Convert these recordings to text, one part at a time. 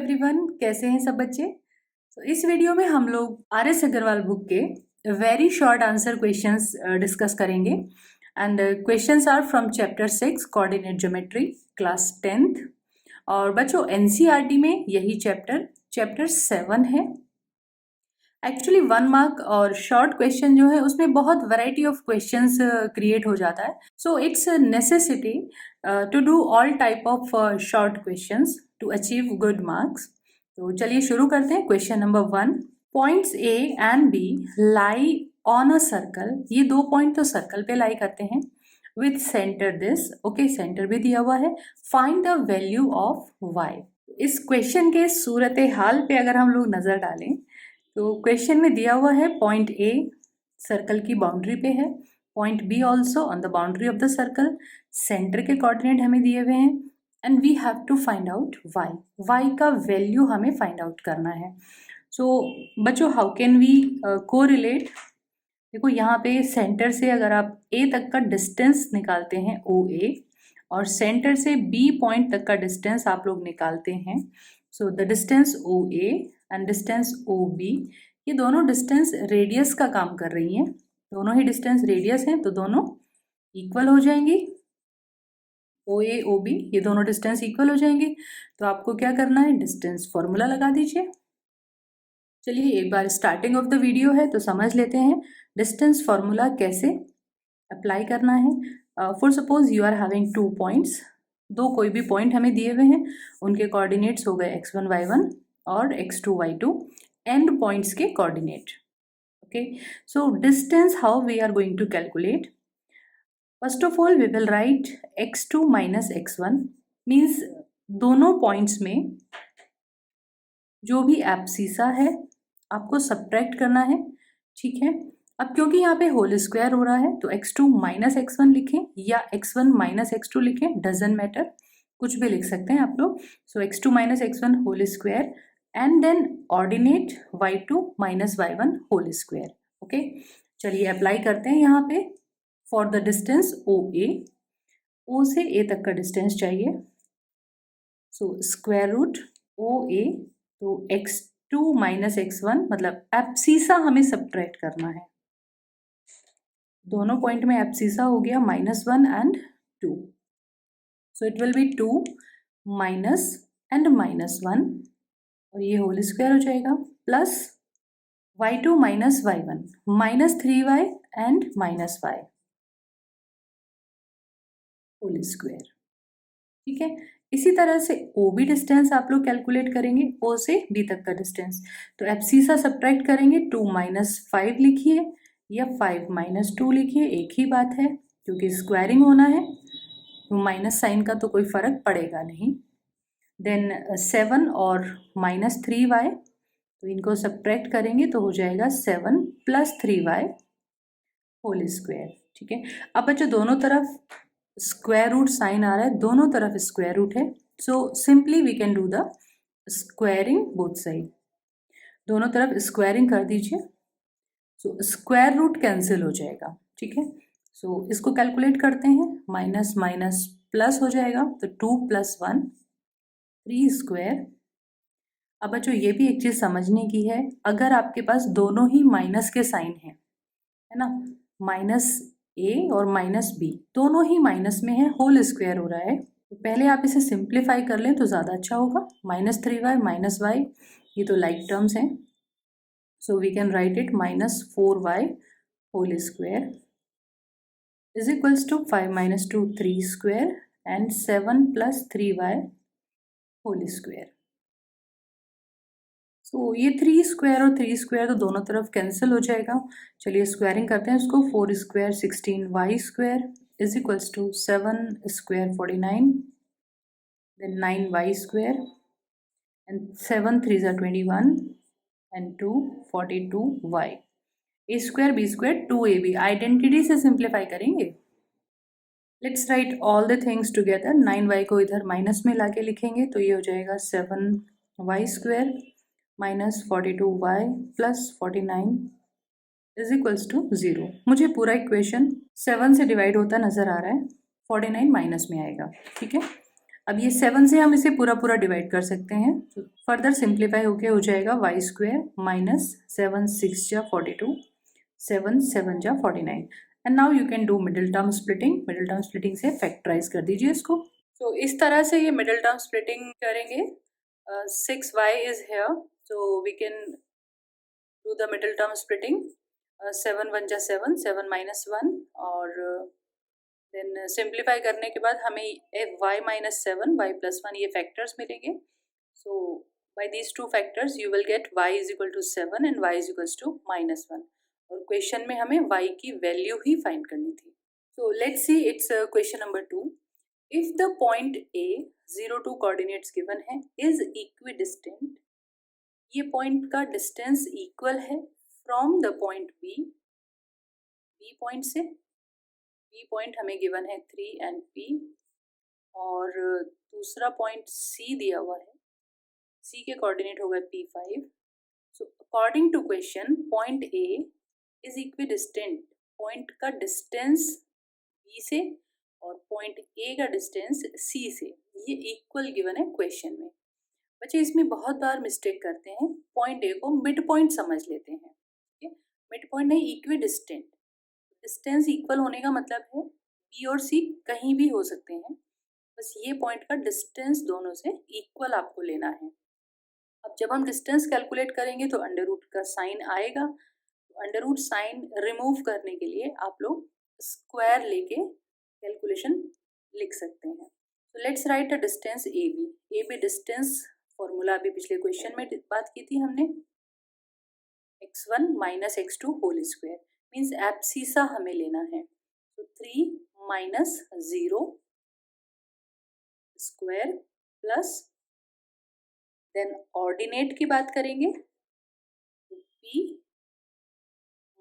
Everyone, कैसे हैं सब बच्चे। तो इस वीडियो में हम लोग आर.एस. अग्रवाल बुक के very short answer questions discuss करेंगे and questions are from chapter 6 coordinate geometry class 10th। और बच्चों एनसीईआरटी में यही चैप्टर 7 है। एक्चुअली 1 मार्क और शॉर्ट क्वेश्चन जो है उसमें बहुत वैरायटी ऑफ क्वेश्चंस क्रिएट हो जाता है। So it's necessity to do all type of short questions to achieve good marks. तो चलिए शुरू करते हैं। Question number 1, points A and B lie on a circle. ये 2 पॉइंट तो सर्कल पे लाई करते हैं with centre this. Okay, centre भी दिया हुआ है। Find the value of Y. इस क्वेश्चन के सूरत हाल पे अगर हम लोग नजर डालें तो क्वेश्चन में दिया हुआ है पॉइंट ए सर्कल की बाउंड्री पे है, point B also on the boundary of the circle, centre के कोऑर्डिनेट हमें दिए हुए हैं and we have to find out Y. Y का वैल्यू हमें फाइंड आउट करना है। सो बच्चों हाउ कैन वी कोरिलेट। देखो यहाँ पे सेंटर से अगर आप ए तक का डिस्टेंस निकालते हैं ओ ए, और सेंटर से बी पॉइंट तक का डिस्टेंस आप लोग निकालते हैं, so the distance O A and distance O B, ये दोनों डिस्टेंस रेडियस का काम कर रही हैं। दोनों ही डिस्टेंस रेडियस हैं तो दोनों इक्वल हो जाएंगी। ओ ए ओ बी ये दोनों डिस्टेंस इक्वल हो जाएंगे। तो आपको क्या करना है, डिस्टेंस फॉर्मूला लगा दीजिए। चलिए एक बार स्टार्टिंग ऑफ द वीडियो है तो समझ लेते हैं डिस्टेंस फॉर्मूला कैसे अप्लाई करना है। For suppose you are having 2 points, दो कोई भी पॉइंट हमें दिए हुए हैं, उनके कोऑर्डिनेट्स हो गए x1 y1 और x2 y2, एंड पॉइंट्स के coordinate. Okay, so distance how we are going to calculate. First of all we will write x2 minus x1, means दोनों पॉइंट्स में जो भी एब्सिसा है आपको सब्ट्रैक्ट करना है। ठीक है, अब क्योंकि यहाँ पे होल स्क्वायर हो रहा है तो x2 माइनस x1 लिखें या x1 माइनस x2 लिखें, डजेंट मैटर, कुछ भी लिख सकते हैं आप लोग। So x2 minus x1 whole square and then ordinate y2 minus y1 whole square. Okay, चलिए अप्लाई करते हैं यहाँ पे for the distance O A. O से ए तक का डिस्टेंस चाहिए, सो स्क्वायर रूट ओ ए, तो x2 माइनस x1 मतलब एब्सिसा हमें सब्ट्रैक्ट करना है। दोनों पॉइंट में एब्सिसा हो गया -1 and 2, so it will be 2 minus and -1 और ये होल स्क्वायर हो जाएगा, plus y2 minus y1 -3y and -y whole square. ठीक है, इसी तरह से ओ बी डिस्टेंस आप लोग कैलकुलेट करेंगे, ओ से बी तक का डिस्टेंस। तो एब्सिसा सब्ट्रैक्ट करेंगे, 2 माइनस 5 लिखिए या 5 माइनस 2 लिखिए, एक ही बात है क्योंकि स्क्वायरिंग होना है तो माइनस साइन का तो कोई फर्क पड़ेगा नहीं। देन 7 और -3y, तो इनको सब्ट्रैक्ट करेंगे तो हो जाएगा 7 प्लस 3y होल स्क्वायर। ठीक है, अब बच्चों दोनों तरफ स्क्वायर रूट साइन आ रहा है, दोनों तरफ स्क्वायर रूट है, so simply we can do the squaring both side. दोनों तरफ स्क्वायरिंग कर दीजिए, सो स्क्वायर रूट कैंसिल हो जाएगा। ठीक है, सो इसको कैलकुलेट करते हैं, माइनस माइनस प्लस हो जाएगा, तो 2 + 1 3 स्क्वायर। अब बच्चों ये भी एक चीज समझने की है, अगर आपके पास दोनों ही माइनस के साइन है ना, माइनस ए और माइनस बी दोनों ही माइनस में है, होल स्क्वायर हो रहा है, तो पहले आप इसे सिंप्लीफाई कर लें तो ज़्यादा अच्छा होगा। -3y माइनस y ये तो लाइक टर्म्स हैं, so we can write it -4y whole square is equals to 5 minus 2 3 square and 7 plus 3y whole square. So ये 3 स्क्वायर और 3 स्क्वायर तो दोनों तरफ कैंसिल हो जाएगा। चलिए स्क्वायरिंग करते हैं इसको, 4 square 16y square is equals to 7 square 49, then 9y square and 7 3s are 21 and 2 42y। a square b square 2ab, identity से सिंप्लीफाई करेंगे। Let's write all the things together. 9y को इधर माइनस में लाके लिखेंगे तो ये हो जाएगा 7y square minus 42y plus 49 is equals to 0। मुझे पूरा इक्वेशन 7 से डिवाइड होता नजर आ रहा है, 49 माइनस में आएगा। ठीक है, अब ये 7 से हम इसे पूरा पूरा डिवाइड कर सकते हैं, तो फर्दर सिंप्लीफाई होके हो जाएगा वाई स्क्वायर माइनस 7 6 जा 42, 7 7 जा 49। And now you can do middle term splitting. Middle term splitting से फैक्टराइज कर दीजिए इसको। तो इस तरह से ये मिडिल टर्म स्प्लिटिंग करेंगे। 6y is here, so we can do the middle term splitting. 7 1 जा 7, 7 minus 1, और देन सिंप्लीफाई करने के बाद हमें y minus 7 y plus 1 ये फैक्टर्स मिलेंगे। सो by these two factors you will get y is equal to 7 and y is equals to minus 1, और question में हमें y की वैल्यू ही फाइंड करनी थी। So let's see it's question number 2। If the point A 0 2 coordinates given है is equidistant, ये point का distance equal है from the point B point से। बी पॉइंट हमें गिवन है 3 एंड P, और दूसरा पॉइंट C दिया हुआ है, C के कोऑर्डिनेट होगा P5। So according to question point A is equidistant, point का डिस्टेंस B से और पॉइंट A का डिस्टेंस C से ये इक्वल गिवन है क्वेश्चन में। बच्चे इसमें बहुत बार मिस्टेक करते हैं, पॉइंट ए को मिड पॉइंट समझ लेते हैं। ठीक है, मिड पॉइंट नहीं, इक्विडिस्टेंट। डिस्टेंस इक्वल होने का मतलब है बी और सी कहीं भी हो सकते हैं, बस ये पॉइंट का डिस्टेंस दोनों से इक्वल आपको लेना है। अब जब हम डिस्टेंस कैलकुलेट करेंगे तो अंडर रूट का साइन आएगा, तो अंडर रूट साइन रिमूव करने के लिए आप लोग स्क्वायर लेके कैलकुलेशन लिख सकते हैं। तो let's write a distance A B distance formula अभी पिछले क्वेश्चन में बात की थी हमने, x1 minus x2 whole square, means abscissa हमें लेना है। तो 3 minus 0 square plus, then ordinate की बात करेंगे तो p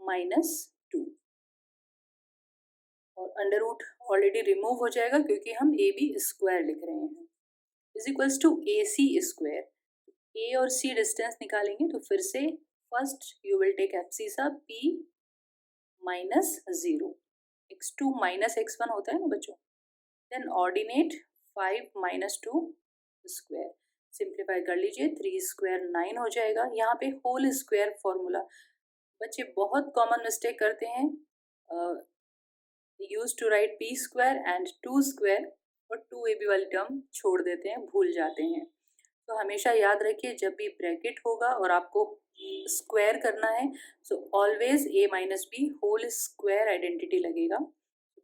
माइनस 2, और अंडर रूट ऑलरेडी रिमूव हो जाएगा क्योंकि हम ए बी स्क्वायर लिख रहे हैं, is equals to A C square. A और सी डिस्टेंस निकालेंगे तो फिर से first you will take abscissa p minus 0, x2 minus x1 होता है ना बच्चों, then ordinate 5 minus 2 square, simplify कर लीजिए, 3 स्क्वायर 9 हो जाएगा। यहाँ पे होल स्क्वायर फॉर्मूला बच्चे बहुत कॉमन मिस्टेक करते हैं, use to write p square and 2 square, और 2ab वाली टर्म छोड़ देते हैं, भूल जाते हैं। तो हमेशा याद रखिए जब भी ब्रैकेट होगा और आपको स्क्वायर करना है, so always a minus B whole square identity लगेगा।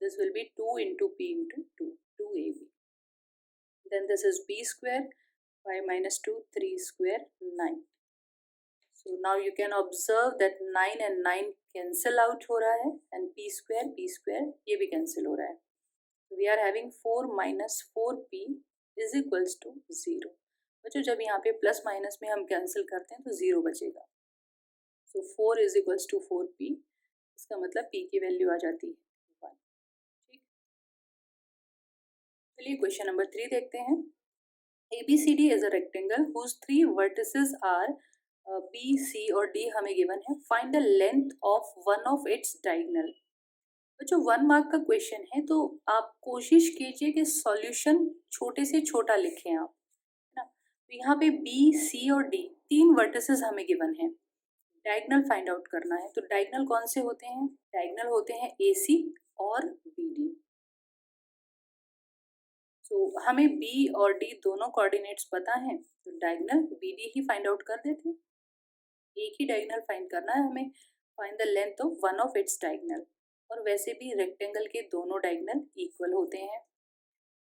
This will be 2 into p into 2, 2ab, then this is b square, 5 minus 2 3 square 9। So now you can observe that 9 and 9 cancel out हो रहा है, and p square ये भी cancel हो रहा है। We are having 4 minus 4p is equals to 0। बच्चों जब यहाँ पे प्लस माइनस में हम कैंसिल करते हैं तो 0 बचेगा। सो 4 इज इक्वल्स टू 4p, इसका मतलब p की वैल्यू आ जाती है 1। ठीक, चलिए क्वेश्चन नंबर 3 देखते हैं। ABCD is a rectangle whose 3 vertices are B, C और D हमें गिवन है। Find the length of one of its diagonal. बच्चों 1 मार्क का क्वेश्चन है, तो आप कोशिश कीजिए कि सॉल्यूशन छोटे से छोटा लिखें आप, है ना। तो यहाँ पे B, C और D 3 वर्टिसेस हमें गिवन है, डायगोनल फाइंड आउट करना है। तो डायगोनल कौन से होते हैं? डायगोनल होते हैं AC और BD। तो हमें B और D दोनों कोऑर्डिनेट्स पता हैं, तो डायगोनल BD ही फाइंड आउट कर देते हैं। एक ही डायगोनल फाइंड करना है हमें। Find the length of one of its diagonal, और वैसे भी रेक्टेंगल के दोनों डायगोनल इक्वल होते हैं।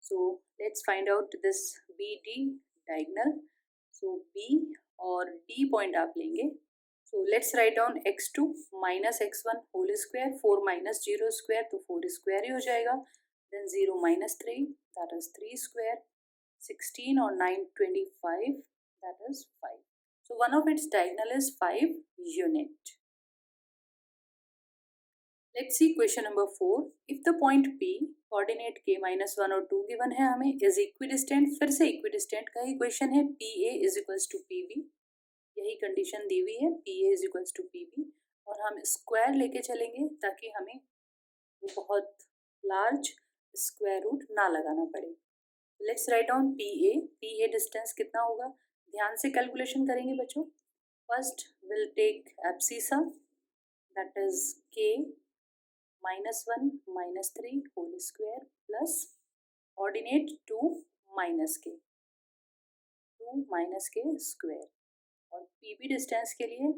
So let's find out this BD diagonal. So B और D पॉइंट आप लेंगे। So let's write down x2 minus x1 whole square, 4 minus 0 square तो 4 स्क्वायर ही हो जाएगा, then 0 minus 3 that is 3 square, 16 और 9 25 that is 5। So one of its diagonal is 5 unit. Let's see question number 4. If the point P coordinate k minus 1 और 2 given है हमें is equidistant, फिर से equidistant का ही question है, PA is equals to PB, यही condition दी हुई है, PA is equals to PB, और हम square लेके चलेंगे ताकि हमें बहुत large square root ना लगाना पड़े। Let's write on P A distance कितना होगा, ध्यान से कैलकुलेशन करेंगे बच्चों. First will take abscissa, that is k -1 -3 whole square plus ordinate 2 minus k square. और पीबी डिस्टेंस के लिए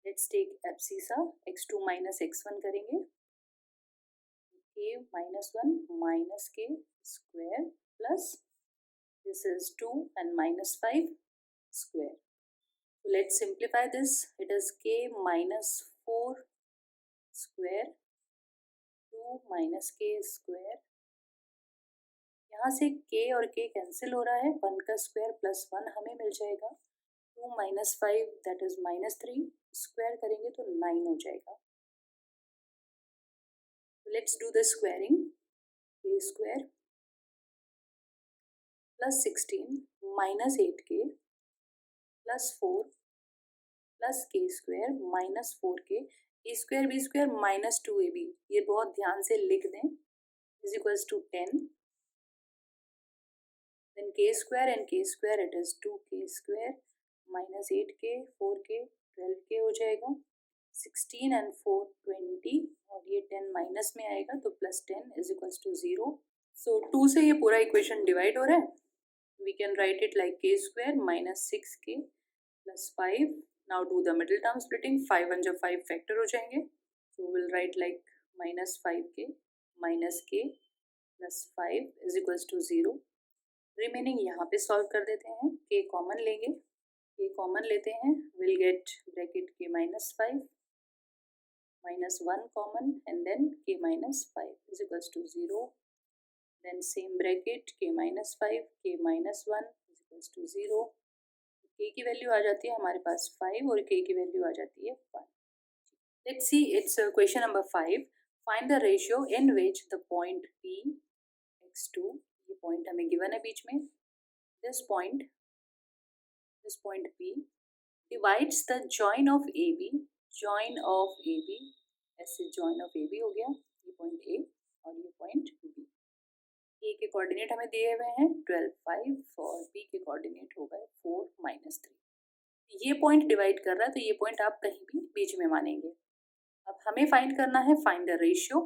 let's take abscissa x2 - x1 करेंगे, k -1 minus k square plus this is 2 and -5 square. So let's simplify this. It is k -4 square 2 minus k square. यहाँ से k और k cancel हो रहा है, 1 का स्क्वायर प्लस 1 हमें मिल जाएगा. 2 - 5 दैट इज -3 स्क्वायर करेंगे तो 9 हो जाएगा. Let's do the squaring. k square plus 16 minus 8k plus 4 plus k square minus 4k a square b square minus 2ab, ये बहुत ध्यान से लिख दें, is equals to 10. then k square and k square it is 2k square minus 8k 4k 12k हो जाएगा. 16 and 4 20 और ये 10 माइनस में आएगा तो plus 10 is equals to 0. So 2 से ये पूरा इक्वेशन डिवाइड हो रहा है. We can write it like k square minus 6k plus 5. Now do the middle term splitting. 5 1 जब 5 फैक्टर हो जाएंगे, so we'll write like minus 5k minus k plus 5 is equals to 0. Remaining यहाँ पे solve कर देते हैं. k common लेंगे, k common लेते हैं, will get bracket k -5 -1 common and then k -5 is equals to 0. Then same bracket k -5 k -1 is equals to 0. k की value आ जाती है हमारे पास 5 और k की वैल्यू आ जाती है 1. Let's see it's question number 5. Find the ratio in which the point p x2, ये पॉइंट हमें गिवन है बीच में, this point P divides the join of AB, ऐसे join of AB हो गया, ये पॉइंट A और ये पॉइंट B. A के कोऑर्डिनेट हमें दिए हुए हैं 12 5 और B के कोऑर्डिनेट हो गए 4 -3. ये पॉइंट डिवाइड कर रहा है तो ये पॉइंट आप कहीं भी बीच में मानेंगे. अब हमें फाइंड करना है find the ratio.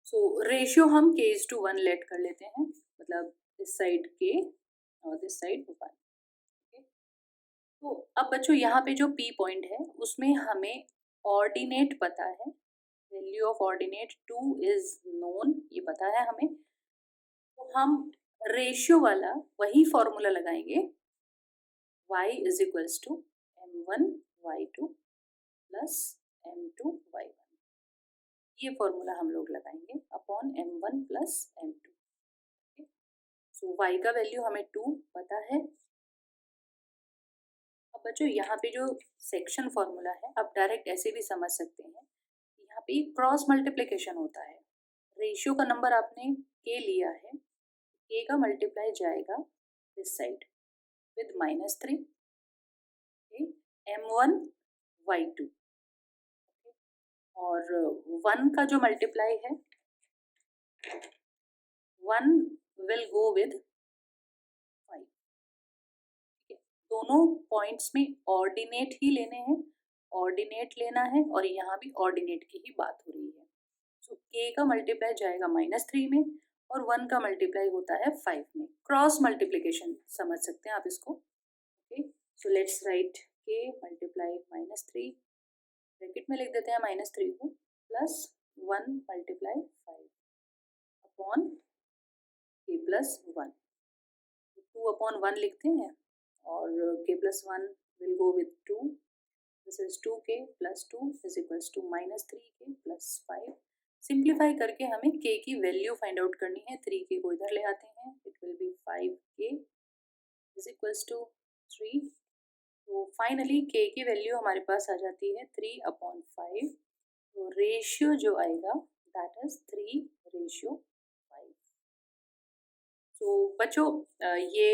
So ratio हम k:1 लेट कर लेते हैं, मतलब दिस साइड k और दिस साइड 1. तो अब बच्चों यहाँ पे जो P पॉइंट है उसमें हमें ऑर्डिनेट पता है, value of ordinate 2 is known, ये पता है हमें. तो हम रेशियो वाला वही फॉर्मूला लगाएंगे, y is equals to m1 y2 plus m2 y1. ये फॉर्मूला हम लोग लगाएंगे upon m1 plus m2. So y का वैल्यू हमें 2 पता है. अब बच्चों यहाँ पे जो सेक्शन फॉर्मूला है आप डायरेक्ट ऐसे भी समझ सकते हैं, यहाँ पे क्रॉस मल्टीप्लिकेशन होता है. रेशियो का नंबर आपने k लिया है, k का मल्टीप्लाई जाएगा this side with -3 m1 y2 और 1 का जो मल्टीप्लाई है 1 विल गो विद 5. दोनों पॉइंट्स में ऑर्डिनेट ही लेने हैं, ऑर्डिनेट लेना है और यहाँ भी ऑर्डिनेट की ही बात हो रही है. सो k का मल्टीप्लाई जाएगा -3 में और 1 का मल्टीप्लाई होता है 5 में. क्रॉस मल्टीप्लिकेशन समझ सकते हैं आप इसको. Okay, so let's write k multiply -3, bracket में लिख देते हैं -3 को, plus 1 multiply 5 upon k plus 1. 2 अपॉन 1 लिखते हैं और k plus 1 will go with 2. This is 2k plus 2 is equals to -3k plus 5. Simplify करके हमें k की वैल्यू फाइंड आउट करनी है. 3k को इधर ले आते हैं, it will be 5k is equals to 3. तो फाइनली k की वैल्यू हमारे पास आ जाती है 3/5. तो रेशियो जो आएगा दैट इज 3:5. तो बच्चों ये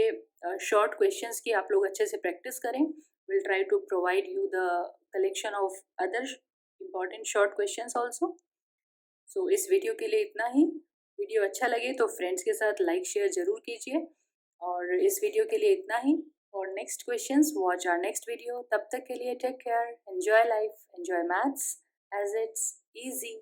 शॉर्ट क्वेश्चंस की आप लोग अच्छे से प्रैक्टिस करें. Will try to provide you the collection of other important short questions also. So इस वीडियो के लिए इतना ही. वीडियो अच्छा लगे तो फ्रेंड्स के साथ लाइक शेयर ज़रूर कीजिए। और इस वीडियो के लिए इतना ही। For next questions watch our next video. तब तक के लिए take care, enjoy life, enjoy maths as it's easy.